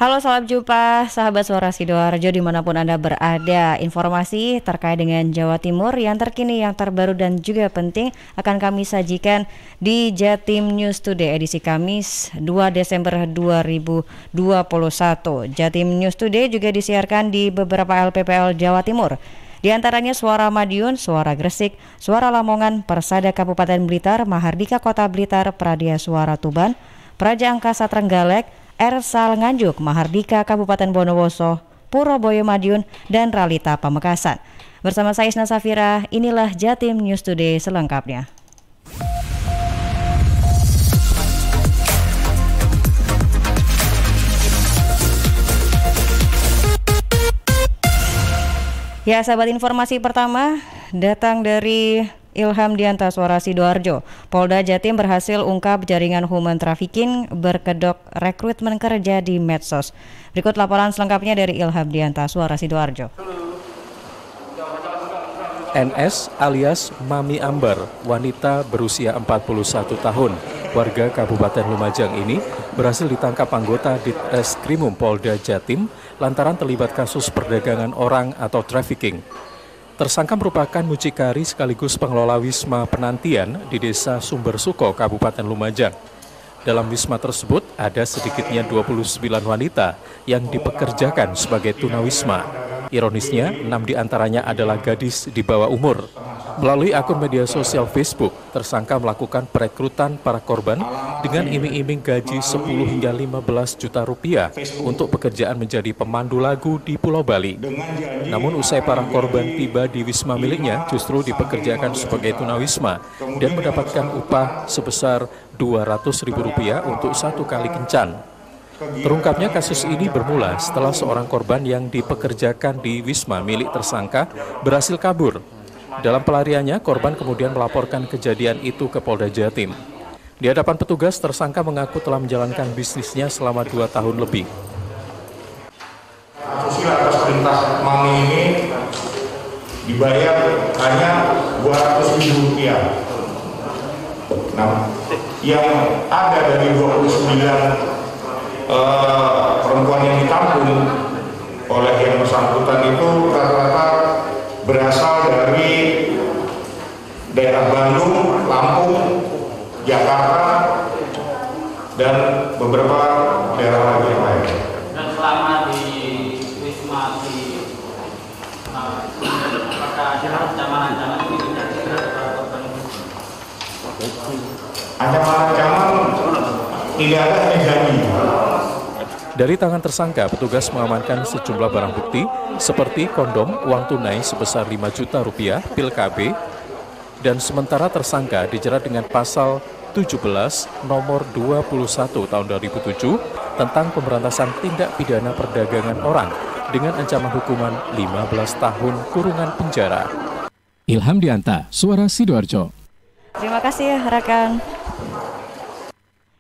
Halo, salam jumpa sahabat Suara Sidoarjo dimanapun Anda berada. Informasi terkait dengan Jawa Timur yang terkini, yang terbaru dan juga penting akan kami sajikan di Jatim News Today edisi Kamis 2 Desember 2021. Jatim News Today juga disiarkan di beberapa LPPL Jawa Timur. Di antaranya Suara Madiun, Suara Gresik, Suara Lamongan, Persada Kabupaten Blitar, Mahardika Kota Blitar, Pradia Suara Tuban, Praja Angkasa Trenggalek, Ersal Nganjuk, Mahardika Kabupaten Bondowoso, Purwoboyo Madiun, dan Ralita Pamekasan. Bersama saya Isna Safira, inilah Jatim News Today selengkapnya. Ya, sahabat, informasi pertama datang dari Ilham Dianta, Suara Sidoarjo. Polda Jatim berhasil ungkap jaringan human trafficking berkedok rekrutmen kerja di medsos. Berikut laporan selengkapnya dari Ilham Dianta, Suara Sidoarjo. NS alias Mami Ambar, wanita berusia 41 tahun, warga Kabupaten Lumajang ini berhasil ditangkap anggota Ditreskrimum Polda Jatim lantaran terlibat kasus perdagangan orang atau trafficking. Tersangka merupakan mucikari sekaligus pengelola wisma penantian di Desa Sumbersuko, Kabupaten Lumajang. Dalam wisma tersebut ada sedikitnya 29 wanita yang dipekerjakan sebagai tunawisma. Ironisnya, 6 diantaranya adalah gadis di bawah umur. Melalui akun media sosial Facebook, tersangka melakukan perekrutan para korban dengan iming-iming gaji 10 hingga 15 juta rupiah untuk pekerjaan menjadi pemandu lagu di Pulau Bali. Namun usai para korban tiba di wisma miliknya, justru dipekerjakan sebagai tunawisma dan mendapatkan upah sebesar Rp200.000 untuk 1 kali kencan. Terungkapnya kasus ini bermula setelah seorang korban yang dipekerjakan di wisma milik tersangka berhasil kabur. Dalam pelariannya, korban kemudian melaporkan kejadian itu ke Polda Jatim. Di hadapan petugas, tersangka mengaku telah menjalankan bisnisnya selama 2 tahun lebih. Asusila atas perintah Mami ini dibayar hanya Rp200.000. Nah, yang ada dari 29 perempuan yang ditampung oleh yang bersangkutan itu rata-rata berasal dari daerah Bandung, Lampung, Jakarta, dan beberapa daerah lagi yang lain. Dan selama di wisma di apakah ada ancaman-ancaman ini ancaman-ancaman tidak ada janji. Dari tangan tersangka, petugas mengamankan sejumlah barang bukti seperti kondom, uang tunai sebesar Rp5 juta, pil KB, dan sementara tersangka dijerat dengan pasal 17 nomor 21 tahun 2007 tentang pemberantasan tindak pidana perdagangan orang dengan ancaman hukuman 15 tahun kurungan penjara. Ilham Dianta, Suara Sidoarjo. Terima kasih rekan.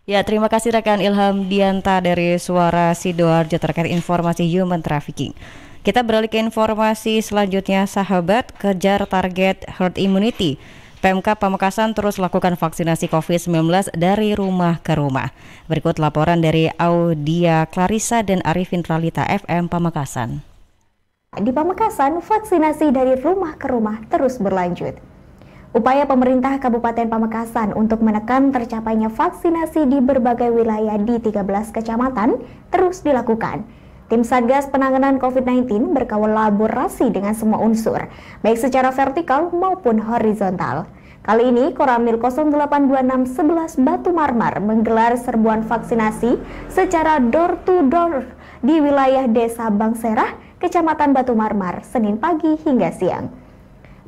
Ya, terima kasih rekan Ilham Dianta dari Suara Sidoarjo terkait informasi human trafficking. Kita beralih ke informasi selanjutnya, sahabat. Kejar target herd immunity. Pemkab Pamekasan terus lakukan vaksinasi COVID-19 dari rumah ke rumah. Berikut laporan dari Audia Clarissa dan Arifin Ralita FM Pamekasan. Di Pamekasan, vaksinasi dari rumah ke rumah terus berlanjut. Upaya pemerintah Kabupaten Pamekasan untuk menekan tercapainya vaksinasi di berbagai wilayah di 13 kecamatan terus dilakukan. Tim Satgas Penanganan COVID-19 berkolaborasi dengan semua unsur, baik secara vertikal maupun horizontal. Kali ini, Koramil 082611 Batu Marmar menggelar serbuan vaksinasi secara door-to-door di wilayah Desa Bangserah, Kecamatan Batu Marmar, Senin pagi hingga siang.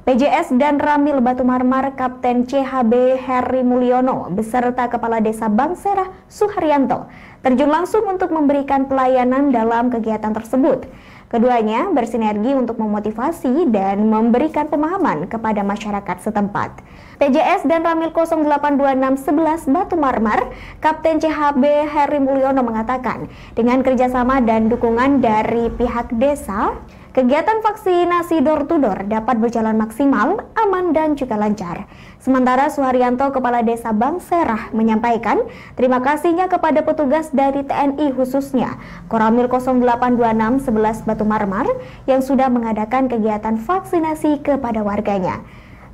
PJS dan Ramil Batu Marmar Kapten CHB Heri Mulyono beserta Kepala Desa Bangserah Suharyanto terjun langsung untuk memberikan pelayanan dalam kegiatan tersebut. Keduanya bersinergi untuk memotivasi dan memberikan pemahaman kepada masyarakat setempat. PJS dan Ramil 082611 Batu Marmar, Kapten CHB Heri Mulyono mengatakan, dengan kerjasama dan dukungan dari pihak desa, Kegiatan vaksinasi door-to-door dapat berjalan maksimal, aman, dan juga lancar. Sementara Suharyanto, Kepala Desa Bangserah, menyampaikan terima kasihnya kepada petugas dari TNI khususnya Koramil 0826 11 Batu Marmar yang sudah mengadakan kegiatan vaksinasi kepada warganya.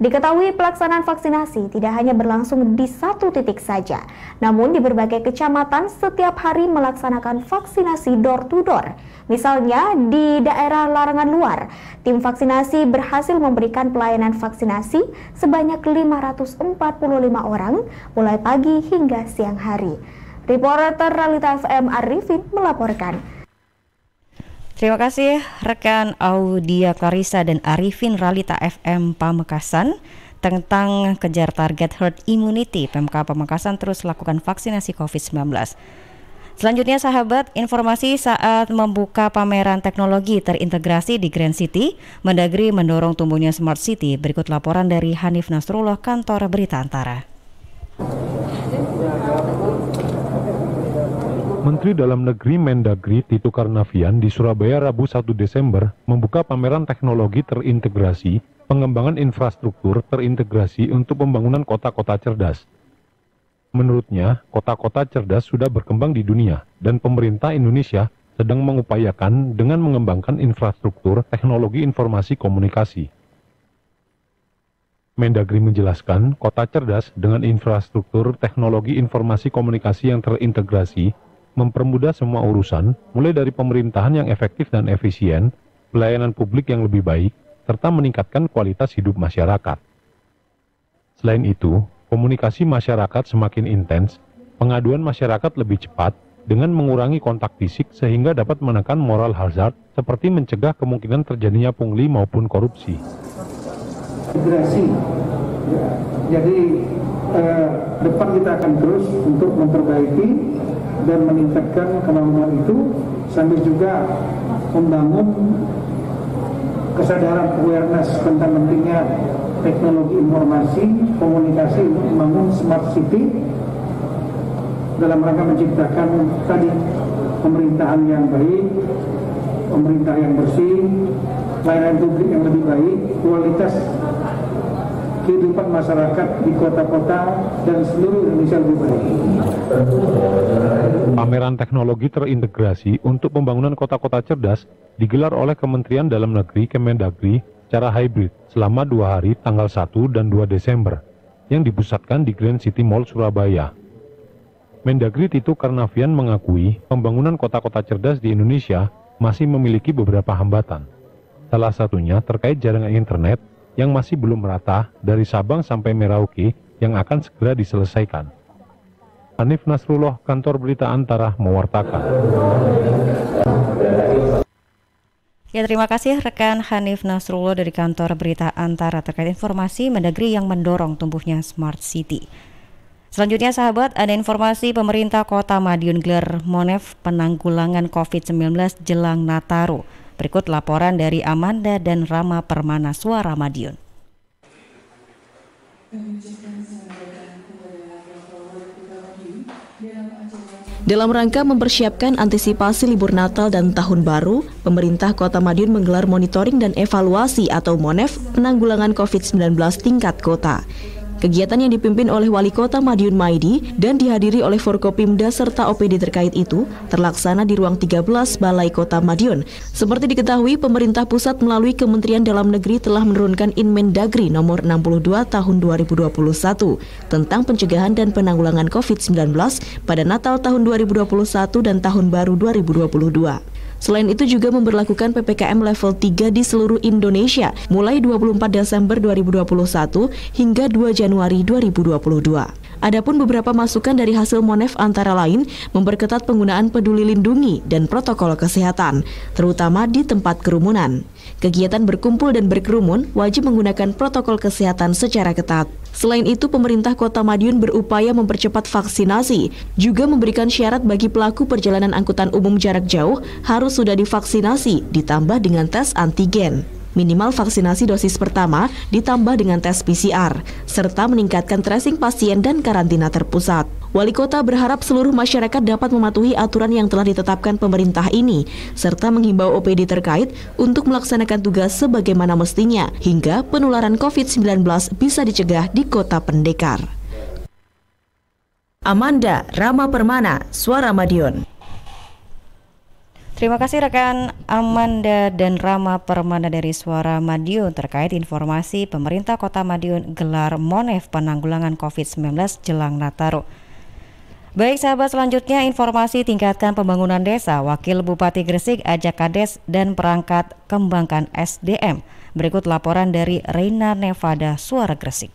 Diketahui pelaksanaan vaksinasi tidak hanya berlangsung di satu titik saja, namun di berbagai kecamatan setiap hari melaksanakan vaksinasi door-to-door. Misalnya di daerah Larangan Luar, tim vaksinasi berhasil memberikan pelayanan vaksinasi sebanyak 545 orang mulai pagi hingga siang hari. Reporter Realita FM Arifin melaporkan. Terima kasih rekan Audia Clarissa dan Arifin Realita FM Pamekasan. Tentang kejar target herd immunity, Pemkab Pamekasan terus lakukan vaksinasi COVID-19. Selanjutnya sahabat, informasi saat membuka pameran teknologi terintegrasi di Grand City, Mendagri mendorong tumbuhnya Smart City. Berikut laporan dari Hanif Nasrullah, Kantor Berita Antara. Menteri Dalam Negeri Mendagri Tito Karnavian di Surabaya Rabu 1 Desember membuka pameran teknologi terintegrasi, pengembangan infrastruktur terintegrasi untuk pembangunan kota-kota cerdas. Menurutnya, kota-kota cerdas sudah berkembang di dunia dan pemerintah Indonesia sedang mengupayakan dengan mengembangkan infrastruktur teknologi informasi komunikasi. Mendagri menjelaskan, kota cerdas dengan infrastruktur teknologi informasi komunikasi yang terintegrasi mempermudah semua urusan, mulai dari pemerintahan yang efektif dan efisien, pelayanan publik yang lebih baik, serta meningkatkan kualitas hidup masyarakat. Selain itu, komunikasi masyarakat semakin intens, pengaduan masyarakat lebih cepat, dengan mengurangi kontak fisik sehingga dapat menekan moral hazard, seperti mencegah kemungkinan terjadinya pungli maupun korupsi. Integrasi, ya. Jadi depan kita akan terus untuk memperbaiki dan meningkatkan kemampuan itu, sambil juga membangun kesadaran awareness tentang pentingnya teknologi informasi komunikasi untuk membangun smart city dalam rangka menciptakan tadi pemerintahan yang baik, pemerintah yang bersih, pelayanan publik yang lebih baik, kualitas kehidupan masyarakat di kota-kota dan seluruh Indonesia lebih baik. Pameran teknologi terintegrasi untuk pembangunan kota-kota cerdas digelar oleh Kementerian Dalam Negeri Kemendagri secara hybrid selama 2 hari tanggal 1 dan 2 Desember yang dipusatkan di Grand City Mall Surabaya. Mendagri Tito Karnavian mengakui pembangunan kota-kota cerdas di Indonesia masih memiliki beberapa hambatan. Salah satunya terkait jaringan internet yang masih belum merata dari Sabang sampai Merauke yang akan segera diselesaikan. Hanif Nasrullah, Kantor Berita Antara, mewartakan. Ya, terima kasih rekan Hanif Nasrullah dari Kantor Berita Antara terkait informasi Mendagri yang mendorong tumbuhnya Smart City. Selanjutnya sahabat, ada informasi pemerintah Kota Madiun gelar Monef penanggulangan COVID-19 jelang Nataru. Berikut laporan dari Amanda dan Rama Permana, Suara Madiun. Dalam rangka mempersiapkan antisipasi libur Natal dan Tahun Baru, pemerintah Kota Madiun menggelar monitoring dan evaluasi atau Monef penanggulangan COVID-19 tingkat kota. Kegiatan yang dipimpin oleh Wali Kota Madiun Maidi dan dihadiri oleh Forkopimda serta OPD terkait itu terlaksana di ruang 13 Balai Kota Madiun. Seperti diketahui, pemerintah pusat melalui Kementerian Dalam Negeri telah menurunkan Inmen Dagri nomor 62 tahun 2021 tentang pencegahan dan penanggulangan COVID-19 pada Natal tahun 2021 dan Tahun Baru 2022. Selain itu juga memberlakukan PPKM level 3 di seluruh Indonesia mulai 24 Desember 2021 hingga 2 Januari 2022. Adapun beberapa masukan dari hasil Monef antara lain memperketat penggunaan peduli lindungi dan protokol kesehatan, terutama di tempat kerumunan. Kegiatan berkumpul dan berkerumun wajib menggunakan protokol kesehatan secara ketat. Selain itu, pemerintah Kota Madiun berupaya mempercepat vaksinasi, juga memberikan syarat bagi pelaku perjalanan angkutan umum jarak jauh harus sudah divaksinasi, ditambah dengan tes antigen. minimal vaksinasi dosis pertama ditambah dengan tes PCR, serta meningkatkan tracing pasien dan karantina terpusat. Wali Kota berharap seluruh masyarakat dapat mematuhi aturan yang telah ditetapkan pemerintah ini, serta menghimbau OPD terkait untuk melaksanakan tugas sebagaimana mestinya, hingga penularan COVID-19 bisa dicegah di Kota Pendekar. Amanda Rama Permana, Suara Madiun. Terima kasih rekan Amanda dan Rama Permana dari Suara Madiun terkait informasi pemerintah Kota Madiun gelar Monef penanggulangan COVID-19 jelang Nataru. Baik sahabat, selanjutnya informasi tingkatkan pembangunan desa. Wakil Bupati Gresik ajak Kades dan perangkat kembangkan SDM. Berikut laporan dari Reina Nevada, Suara Gresik.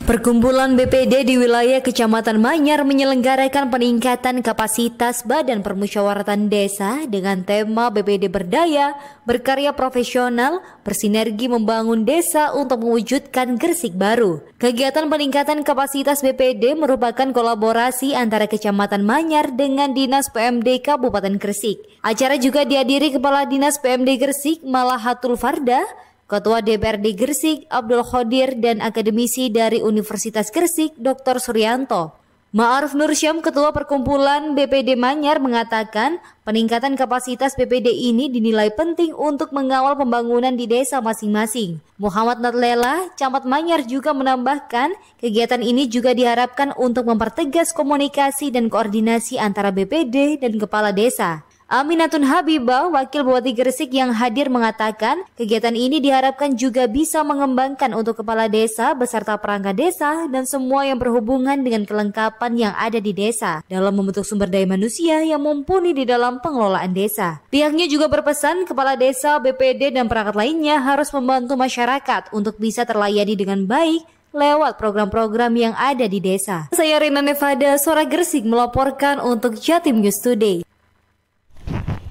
Perkumpulan BPD di wilayah Kecamatan Manyar menyelenggarakan peningkatan kapasitas Badan Permusyawaratan Desa dengan tema BPD Berdaya, Berkarya Profesional, Bersinergi Membangun Desa untuk Mewujudkan Gresik Baru. Kegiatan peningkatan kapasitas BPD merupakan kolaborasi antara Kecamatan Manyar dengan Dinas PMD Kabupaten Gresik. Acara juga dihadiri Kepala Dinas PMD Gresik Malahatul Farda, Ketua DPRD Gresik Abdul Khodir, dan akademisi dari Universitas Gresik Dr. Suryanto. Ma'aruf Nursyam, Ketua Perkumpulan BPD Manyar, mengatakan peningkatan kapasitas BPD ini dinilai penting untuk mengawal pembangunan di desa masing-masing. Muhammad Natlela, Camat Manyar, juga menambahkan kegiatan ini juga diharapkan untuk mempertegas komunikasi dan koordinasi antara BPD dan kepala desa. Aminatun Habibah, Wakil Bupati Gresik yang hadir, mengatakan kegiatan ini diharapkan juga bisa mengembangkan untuk kepala desa beserta perangkat desa dan semua yang berhubungan dengan kelengkapan yang ada di desa dalam membentuk sumber daya manusia yang mumpuni di dalam pengelolaan desa. Pihaknya juga berpesan kepala desa, BPD, dan perangkat lainnya harus membantu masyarakat untuk bisa terlayani dengan baik lewat program-program yang ada di desa. Saya Reina Nevada, Suara Gresik, melaporkan untuk Jatim News Today.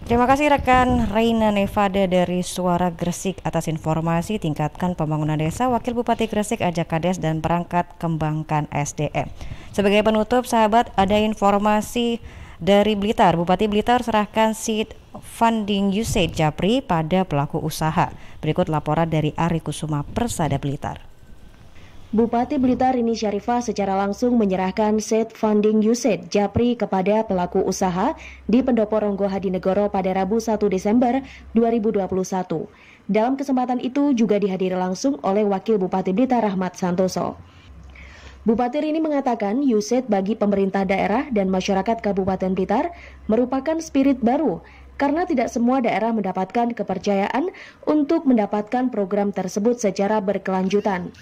Terima kasih rekan Reina Nevada dari Suara Gresik atas informasi tingkatkan pembangunan desa. Wakil Bupati Gresik ajak Kades dan perangkat kembangkan SDM. Sebagai penutup sahabat, ada informasi dari Blitar. Bupati Blitar serahkan seed funding usage Japri pada pelaku usaha. Berikut laporan dari Ari Kusuma, Persada Blitar. Bupati Blitar Rini Syarifah secara langsung menyerahkan seed funding usage Japri kepada pelaku usaha di Pendopo Ronggo Hadinegoro pada Rabu 1 Desember 2021. Dalam kesempatan itu juga dihadiri langsung oleh Wakil Bupati Blitar Rahmat Santoso. Bupati Rini mengatakan usage bagi pemerintah daerah dan masyarakat Kabupaten Blitar merupakan spirit baru karena tidak semua daerah mendapatkan kepercayaan untuk mendapatkan program tersebut secara berkelanjutan.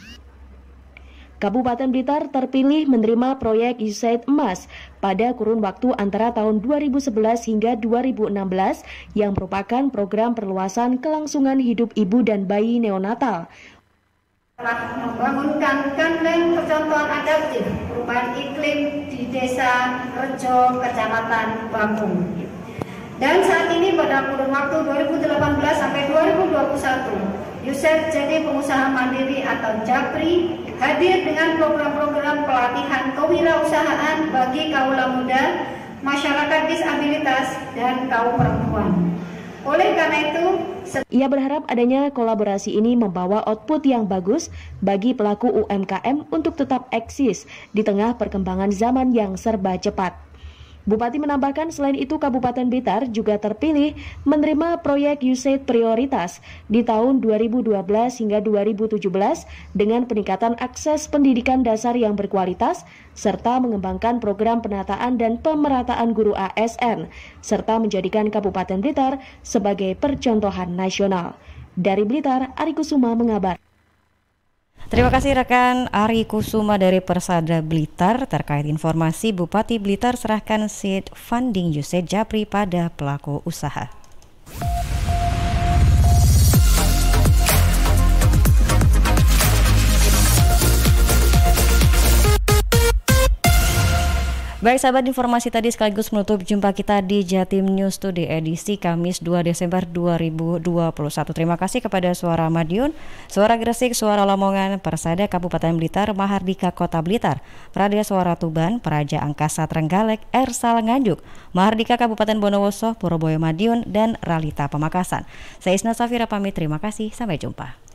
Kabupaten Blitar terpilih menerima proyek USAID Emas pada kurun waktu antara tahun 2011 hingga 2016 yang merupakan program perluasan kelangsungan hidup ibu dan bayi neonatal. Telah membangunkan gandeng percontohan adaptif perubahan iklim di Desa Rejo, Kecamatan Bakung. Dan saat ini pada kurun waktu 2018 sampai 2021, USAID jadi pengusaha mandiri atau Japri hadir dengan program-program pelatihan kewirausahaan bagi kaula muda, masyarakat disabilitas, dan kaum perempuan. Oleh karena itu, ia berharap adanya kolaborasi ini membawa output yang bagus bagi pelaku UMKM untuk tetap eksis di tengah perkembangan zaman yang serba cepat. Bupati menambahkan selain itu Kabupaten Blitar juga terpilih menerima proyek USAID prioritas di tahun 2012 hingga 2017 dengan peningkatan akses pendidikan dasar yang berkualitas serta mengembangkan program penataan dan pemerataan guru ASN serta menjadikan Kabupaten Blitar sebagai percontohan nasional. Dari Blitar, Ari Kusuma mengabar. Terima kasih rekan Ari Kusuma dari Persada Blitar terkait informasi Bupati Blitar serahkan seed funding usage Japri pada pelaku usaha. Baik sahabat, informasi tadi sekaligus menutup jumpa kita di Jatim News Today edisi Kamis 2 Desember 2021. Terima kasih kepada Suara Madiun, Suara Gresik, Suara Lamongan, Persada Kabupaten Blitar, Mahardika Kota Blitar, Pradia Suara Tuban, Praja Angkasa Trenggalek, Ersal Nganjuk, Mahardika Kabupaten Bondowoso, Purwoboyo Madiun, dan Ralita Pamekasan. Saya Isna Safira pamit, terima kasih, sampai jumpa.